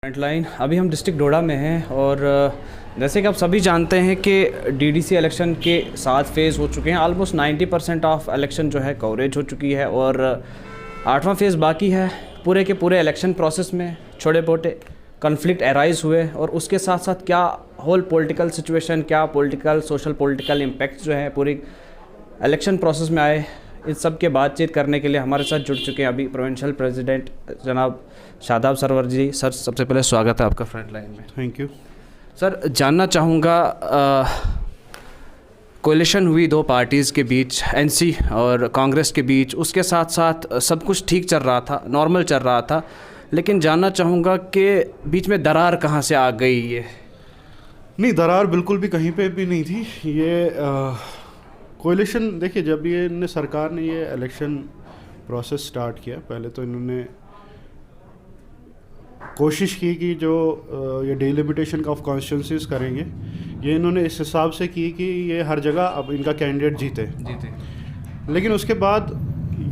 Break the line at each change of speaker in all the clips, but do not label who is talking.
Frontline अभी हम district डोडा में हैं और जैसे कि आप सभी जानते हैं कि डीडीसी इलेक्शन के 7 फेज़ हो चुके हैं। ऑलमोस्ट 90% ऑफ इलेक्शन जो है कवरेज हो चुकी है और 8वां फेज़ बाकी है। पूरे के पूरे इलेक्शन प्रोसेस में छोटे मोटे कन्फ्लिक्ट अराइज हुए और उसके साथ साथ क्या होल पॉलिटिकल सिचुएशन, क्या पॉलिटिकल सोशल पॉलिटिकल इम्पैक्ट जो है पूरी इलेक्शन प्रोसेस में आए, इस सब के बातचीत करने के लिए हमारे साथ जुड़ चुके हैं अभी प्रोविंशियल प्रेसिडेंट जनाब शादाब सरवर जी। सर, सबसे पहले स्वागत है आपका फ्रंटलाइन में।
थैंक यू
सर, जानना चाहूँगा कोलिशन हुई 2 पार्टीज़ के बीच, एनसी और कांग्रेस के बीच, उसके साथ साथ सब कुछ ठीक चल रहा था, नॉर्मल चल रहा था, लेकिन जानना चाहूँगा कि बीच में दरार कहाँ से आ गई? ये
नहीं, दरार बिल्कुल भी कहीं पे भी नहीं थी। ये कोलिशन देखिए, जब ये सरकार ने ये इलेक्शन प्रोसेस स्टार्ट किया, पहले तो इन्होंने कोशिश की कि जो ये डिलिमिटेशन ऑफ कॉन्स्टिट्यूंसीज करेंगे, ये इन्होंने इस हिसाब से की कि ये हर जगह अब इनका कैंडिडेट जीते। लेकिन उसके बाद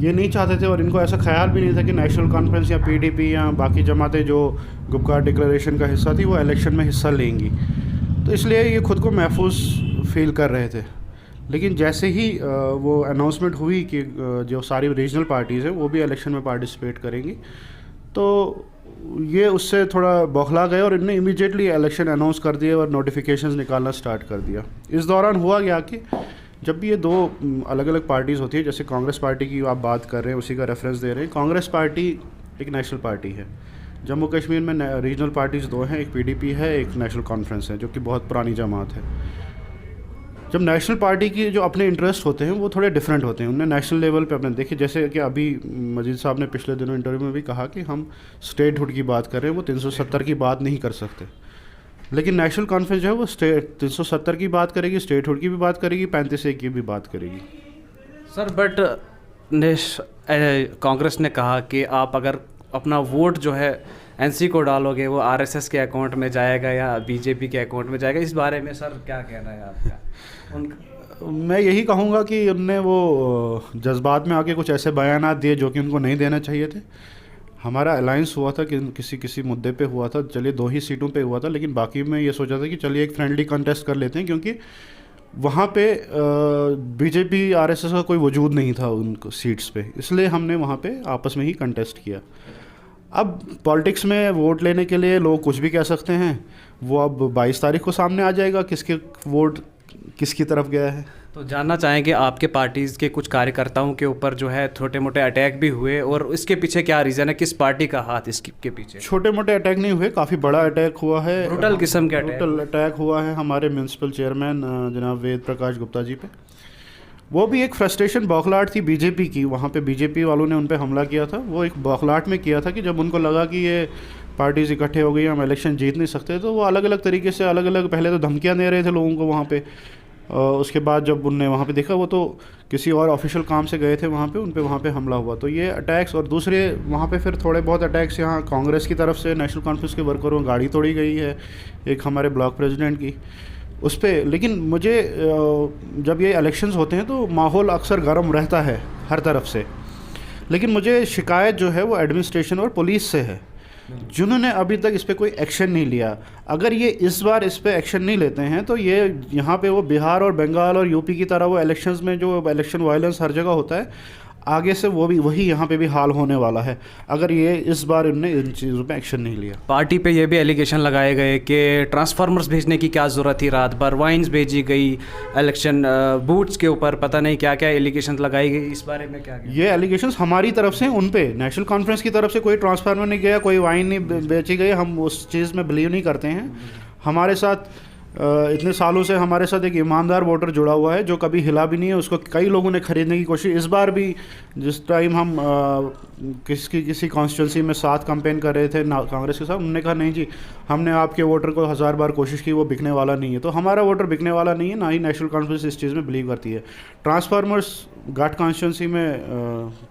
ये नहीं चाहते थे और इनको ऐसा ख्याल भी नहीं था कि नेशनल कॉन्फ्रेंस या पीडीपी या बाकी जमातें जो गुपकार डिक्लेरेशन का हिस्सा थी वो इलेक्शन में हिस्सा लेंगी, तो इसलिए ये खुद को महफूज फील कर रहे थे। लेकिन जैसे ही वो अनाउंसमेंट हुई कि जो सारी रीजनल पार्टीज़ हैं वो भी इलेक्शन में पार्टिसिपेट करेंगी, तो ये उससे थोड़ा बौखला गए और इन्होंने इमीडिएटली इलेक्शन अनाउंस कर दिए और नोटिफिकेशंस निकालना स्टार्ट कर दिया। इस दौरान हुआ क्या कि जब भी ये 2 अलग अलग पार्टीज़ होती है, जैसे कांग्रेस पार्टी की आप बात कर रहे हैं, उसी का रेफरेंस दे रहे हैं। कांग्रेस पार्टी एक नेशनल पार्टी है। जम्मू कश्मीर में रीजनल पार्टीज़ 2 हैं, एक पीडीपी है, एक नेशनल कॉन्फ्रेंस है, जो कि बहुत पुरानी जमात है। जब नेशनल पार्टी की जो अपने इंटरेस्ट होते हैं वो थोड़े डिफरेंट होते हैं, उन्हें नेशनल लेवल पे अपने देखिए, जैसे कि अभी मजीद साहब ने पिछले दिनों इंटरव्यू में भी कहा कि हम स्टेटहुड की बात कर रहे हैं, वो 370 की बात नहीं कर सकते। लेकिन नेशनल कॉन्फ्रेंस जो है वो 370 की बात करेगी, स्टेटहुड की भी बात करेगी, 35A की भी बात करेगी।
सर, बट कांग्रेस ने कहा कि आप अगर अपना वोट जो है एनसी को डालोगे वो आरएसएस के अकाउंट में जाएगा या बीजेपी के अकाउंट में जाएगा। इस बारे में सर क्या कहना है आपका?
मैं यही कहूँगा कि उनने वो जज्बात में आके कुछ ऐसे बयानात दिए जो कि उनको नहीं देना चाहिए थे। हमारा अलायंस हुआ था कि किसी मुद्दे पे हुआ था, चलिए 2 ही सीटों पे हुआ था, लेकिन बाकी में ये सोचा था कि चलिए एक फ्रेंडली कंटेस्ट कर लेते हैं, क्योंकि वहाँ पे बीजेपी आरएसएस का कोई वजूद नहीं था उनको सीट्स पे, इसलिए हमने वहाँ पे आपस में ही कंटेस्ट किया। अब पॉलिटिक्स में वोट लेने के लिए लोग कुछ भी कह सकते हैं, वो अब 22 तारीख को सामने आ जाएगा किसके वोट किसकी तरफ गया है।
तो जानना चाहेंगे आपके पार्टीज़ के कुछ कार्यकर्ताओं के ऊपर जो है छोटे मोटे अटैक भी हुए, और इसके पीछे क्या रीज़न है, किस पार्टी का हाथ इसके पीछे?
छोटे मोटे अटैक नहीं हुए, काफ़ी बड़ा अटैक हुआ है,
ब्रूटल किस्म के
ब्रूटल अटैक हुआ है हमारे म्यूनसिपल चेयरमैन जनाब वेद प्रकाश गुप्ता जी पे। वो भी एक फ्रस्ट्रेशन, बौखलाहट थी बीजेपी की। वहाँ पे बीजेपी वालों ने उन पे हमला किया था, वो एक बौखलाहट में किया था कि जब उनको लगा कि ये पार्टीज़ इकट्ठे हो गई, हम इलेक्शन जीत नहीं सकते, तो वो अलग अलग तरीके से अलग अलग पहले तो धमकियाँ दे रहे थे लोगों को वहाँ पे। उसके बाद जब उनने वहाँ पे देखा, वो तो किसी और ऑफिशियल काम से गए थे वहाँ पे, वहाँ पे हमला हुआ। तो ये अटैक्स, और दूसरे वहाँ पे फिर थोड़े बहुत अटैक्स यहाँ कांग्रेस की तरफ से नेशनल कॉन्फ्रेंस के वर्करों गाड़ी तोड़ी गई है, एक हमारे ब्लॉक प्रेसिडेंट की उस पर। लेकिन मुझे जब ये इलेक्शंस होते हैं तो माहौल अक्सर गर्म रहता है हर तरफ से, लेकिन मुझे शिकायत जो है वो एडमिनिस्ट्रेशन और पुलिस से है, जिन्होंने अभी तक इस पर कोई एक्शन नहीं लिया। अगर ये इस बार इस पर एक्शन नहीं लेते हैं तो ये यहाँ पे वो बिहार और बंगाल और यूपी की तरह वो इलेक्शंस में जो इलेक्शन वायलेंस हर जगह होता है, आगे से वो भी वही यहाँ पे भी हाल होने वाला है, अगर ये इस बार इन्होंने इन चीज़ों पे एक्शन नहीं लिया।
पार्टी पे ये भी एलिगेशन लगाए गए कि ट्रांसफार्मर्स भेजने की क्या ज़रूरत थी, रात भर वाइन्स भेजी गई, इलेक्शन बूथ्स के ऊपर पता नहीं क्या क्या एलिगेशन लगाई गई। इस बारे में क्या?
ये एलिगेशंस हमारी तरफ से उन पे, नेशनल कॉन्फ्रेंस की तरफ से कोई ट्रांसफार्मर नहीं गया, कोई वाइन नहीं बेची गई, हम उस चीज़ में बिलीव नहीं करते हैं। हमारे साथ इतने सालों से हमारे साथ एक ईमानदार वोटर जुड़ा हुआ है जो कभी हिला भी नहीं है, उसको कई लोगों ने ख़रीदने की कोशिश। इस बार भी जिस टाइम हम किसी कॉन्स्टिट्यूंसी में साथ कैंपेन कर रहे थे कांग्रेस के साथ, उन्होंने कहा नहीं जी, हमने आपके वोटर को 1000 बार कोशिश की, वो बिकने वाला नहीं है। तो हमारा वोटर बिकने वाला नहीं है, ना ही नेशनल कॉन्फ्रेंस इस चीज़ में बिलीव करती है। ट्रांसफार्मर्स घाट कॉन्स्टिट्यूंसी में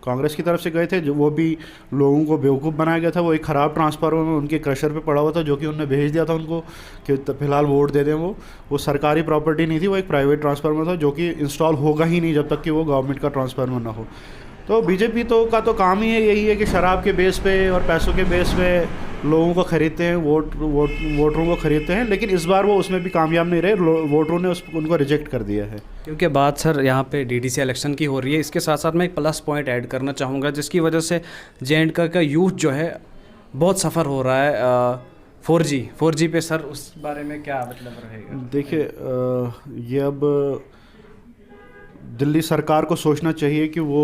कांग्रेस की तरफ से गए थे, जो वो भी लोगों को बेवकूफ़ बनाया गया था। वो एक ख़राब ट्रांसफार्मर उनके क्रशर पे पड़ा हुआ था, जो कि उन्होंने भेज दिया था उनको कि फ़िलहाल वोट दे दें। वो सरकारी प्रॉपर्टी नहीं थी, वो एक प्राइवेट ट्रांसफार्मर था जो कि इंस्टॉल होगा ही नहीं जब तक कि वो गवर्नमेंट का ट्रांसफार्मर ना हो। तो बीजेपी तो का तो काम ही है यही है कि शराब के बेस पे और पैसों के बेस पे लोगों को ख़रीदते हैं, वोटरों को ख़रीदते हैं, लेकिन इस बार वो उसमें भी कामयाब नहीं रहे। वोटरों ने उनको रिजेक्ट कर दिया है।
क्योंकि बात सर यहाँ पे डीडीसी इलेक्शन की हो रही है, इसके साथ साथ मैं एक प्लस पॉइंट ऐड करना चाहूँगा जिसकी वजह से जे.एंड.के का यूथ जो है बहुत सफ़र हो रहा है 4G पे। सर उस बारे में क्या मतलब रहेगा?
देखिए ये अब दिल्ली सरकार को सोचना चाहिए कि वो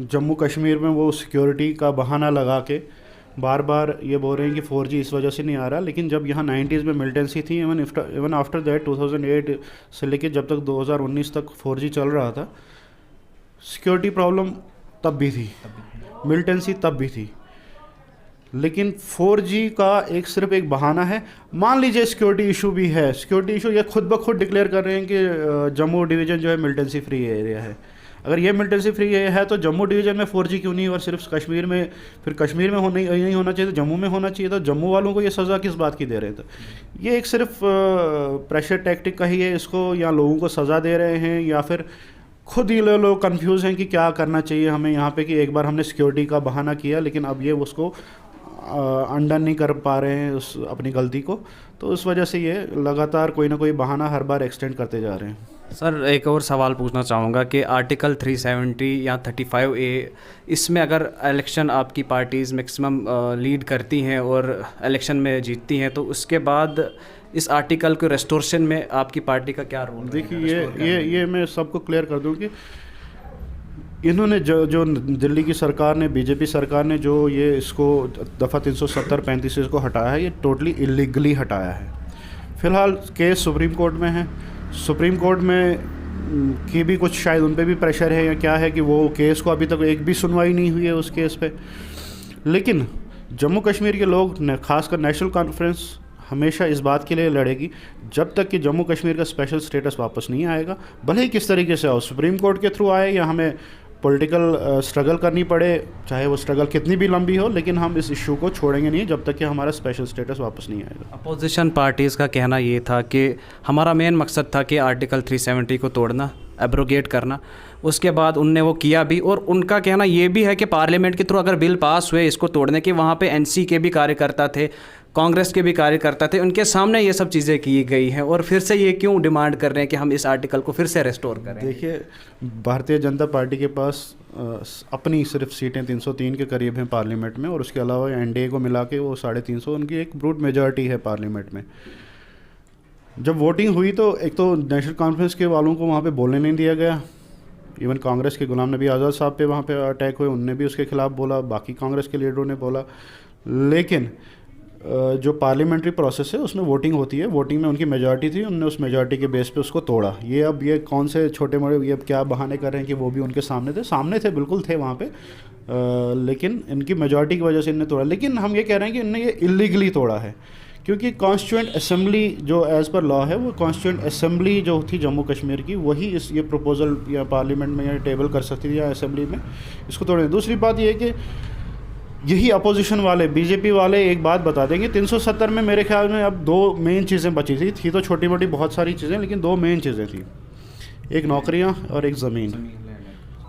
जम्मू कश्मीर में वो सिक्योरिटी का बहाना लगा के बार बार ये बोल रहे हैं कि 4G इस वजह से नहीं आ रहा, लेकिन जब यहाँ 90s में मिलिटेंसी थी, इवन आफ्टर दैट 2008 से लेके जब तक 2019 तक 4G चल रहा था, सिक्योरिटी प्रॉब्लम तब भी थी, मिलिटेंसी तब भी थी। लेकिन 4G का सिर्फ एक बहाना है। मान लीजिए सिक्योरिटी इशू भी है, सिक्योरिटी इशू ये खुद ब खुद डिक्लेयर कर रहे हैं कि जम्मू डिवीज़न जो है मिलिटेंसी फ्री एरिया है। अगर ये मिलिटेंसी फ्री है तो जम्मू डिवीज़न में 4G क्यों नहीं, और सिर्फ कश्मीर में, फिर कश्मीर में नहीं होना चाहिए तो जम्मू में होना चाहिए। तो जम्मू वालों को ये सज़ा किस बात की दे रहे थे? ये एक सिर्फ प्रेशर टैक्टिक का ही है इसको, या लोगों को सज़ा दे रहे हैं, या फिर खुद ही लोग कंफ्यूज हैं कि क्या करना चाहिए हमें यहाँ पे, कि एक बार हमने सिक्योरिटी का बहाना किया लेकिन अब ये उसको अंडन नहीं कर पा रहे हैं उस अपनी गलती को, तो उस वजह से ये लगातार कोई ना कोई बहाना हर बार एक्सटेंड करते जा रहे हैं।
सर एक और सवाल पूछना चाहूँगा कि आर्टिकल 370 या 35A, इसमें अगर इलेक्शन आपकी पार्टीज़ मैक्सिमम लीड करती हैं और इलेक्शन में जीतती हैं, तो उसके बाद इस आर्टिकल के रेस्टोरेशन में आपकी पार्टी का क्या रोल?
देखिए ये मैं सबको क्लियर कर दूँ कि इन्होंने जो दिल्ली की सरकार ने, बीजेपी सरकार ने जो ये इसको दफ़ा 370-35 इसको हटाया है, ये टोटली इलीगली हटाया है। फ़िलहाल केस सुप्रीम कोर्ट में है, सुप्रीम कोर्ट में की भी कुछ शायद उन पे भी प्रेशर है या क्या है कि वो केस को अभी तक एक भी सुनवाई नहीं हुई है उस केस पे। लेकिन जम्मू कश्मीर के लोग, खासकर नेशनल कॉन्फ्रेंस, हमेशा इस बात के लिए लड़ेगी जब तक कि जम्मू कश्मीर का स्पेशल स्टेटस वापस नहीं आएगा, भले ही किस तरीके से आओ, सुप्रीम कोर्ट के थ्रू आए या हमें पॉलिटिकल स्ट्रगल करनी पड़े, चाहे वो स्ट्रगल कितनी भी लंबी हो, लेकिन हम इस इशू को छोड़ेंगे नहीं जब तक कि हमारा स्पेशल स्टेटस वापस नहीं आएगा।
अपोजिशन पार्टीज़ का कहना ये था कि हमारा मेन मकसद था कि आर्टिकल 370 को तोड़ना, एब्रोगेट करना। उसके बाद उनने वो किया भी, और उनका कहना ये भी है कि पार्लियामेंट के थ्रू अगर बिल पास हुए इसको तोड़ने के, वहाँ पे एनसी के भी कार्यकर्ता थे, कांग्रेस के भी कार्यकर्ता थे, उनके सामने ये सब चीज़ें की गई हैं, और फिर से ये क्यों डिमांड कर रहे हैं कि हम इस आर्टिकल को फिर से रेस्टोर करें?
देखिए, भारतीय जनता पार्टी के पास अपनी सिर्फ सीटें 303 के करीब हैं पार्लियामेंट में, और उसके अलावा एनडीए को मिला के वो 350, उनकी एक ब्रूट मेजॉरिटी है पार्लियामेंट में। जब वोटिंग हुई तो एक तो नेशनल कॉन्फ्रेंस के वालों को वहाँ पे बोलने नहीं दिया गया, इवन कांग्रेस के गुलाम नबी आज़ाद साहब पे वहाँ पे अटैक हुए, उनने भी उसके खिलाफ बोला, बाकी कांग्रेस के लीडरों ने बोला। लेकिन जो पार्लियामेंट्री प्रोसेस है उसमें वोटिंग होती है, वोटिंग में उनकी मेजॉरिटी थी, उन्होंने उस मेजॉरिटी के बेस पे उसको तोड़ा। ये कौन से छोटे मोटे ये क्या बहाने कर रहे हैं कि वो भी उनके सामने थे, बिल्कुल थे वहाँ पे, लेकिन इनकी मेजॉरिटी की वजह से इन्हें तोड़ा। लेकिन हम ये कह रहे हैं कि इन्होंने ये इलीगली तोड़ा है, क्योंकि कॉन्स्टिट्यूएंट असेंबली जो एज़ पर लॉ है, वो कॉन्स्टिट्यूएंट असेंबली जो थी जम्मू कश्मीर की, वही ये प्रपोजल या पार्लियामेंट में या टेबल कर सकती थी या असेंबली में इसको तोड़े। दूसरी बात ये कि यही अपोजिशन वाले, बीजेपी वाले एक बात बता देंगे, 370 में मेरे ख्याल में अब 2 मेन चीज़ें बची थी तो छोटी मोटी बहुत सारी चीज़ें, लेकिन 2 मेन चीज़ें थी, एक नौकरियां और एक ज़मीन,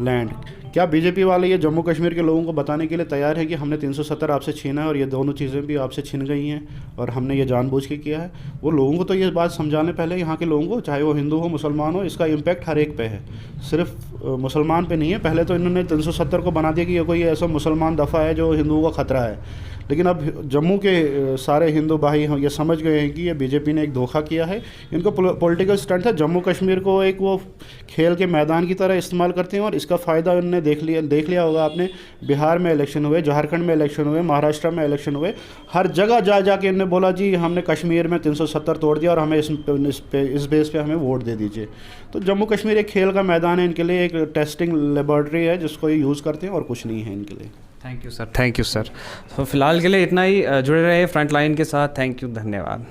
लैंड। क्या बीजेपी वाले ये जम्मू कश्मीर के लोगों को बताने के लिए तैयार है कि हमने 370 आपसे छीना है और ये दोनों चीज़ें भी आपसे छिन गई हैं और हमने ये जानबूझ के किया है? वो लोगों को तो ये बात समझाने पहले यहाँ के लोगों को, चाहे वो हिंदू हो मुसलमान हो, इसका इम्पैक्ट हर एक पे है, सिर्फ मुसलमान पे नहीं है। पहले तो इन्होंने 370 को बना दिया कि ये कोई ऐसा मुसलमान दफ़ा है जो हिंदुओं का ख़तरा है, लेकिन अब जम्मू के सारे हिंदू भाई ये समझ गए हैं कि ये बीजेपी ने एक धोखा किया है, इनको पॉलिटिकल स्टंट है, जम्मू कश्मीर को एक वो खेल के मैदान की तरह इस्तेमाल करते हैं, और इसका फ़ायदा इन्होंने देख लिया होगा आपने। बिहार में इलेक्शन हुए, झारखंड में इलेक्शन हुए, महाराष्ट्र में इलेक्शन हुए, हर जगह जा के इन्होंने बोला जी हमने कश्मीर में 370 तोड़ दिया और हमें इस बेस पे हमें वोट दे दीजिए। तो जम्मू कश्मीर एक खेल का मैदान है इनके लिए, एक टेस्टिंग लेबॉर्ट्री है जिसको ये यूज़ करते हैं और कुछ नहीं है इनके लिए।
Thank you sir, thank you sir. तो फिलहाल के लिए इतना ही, जुड़े रहे फ्रंट लाइन के साथ। थैंक यू, धन्यवाद।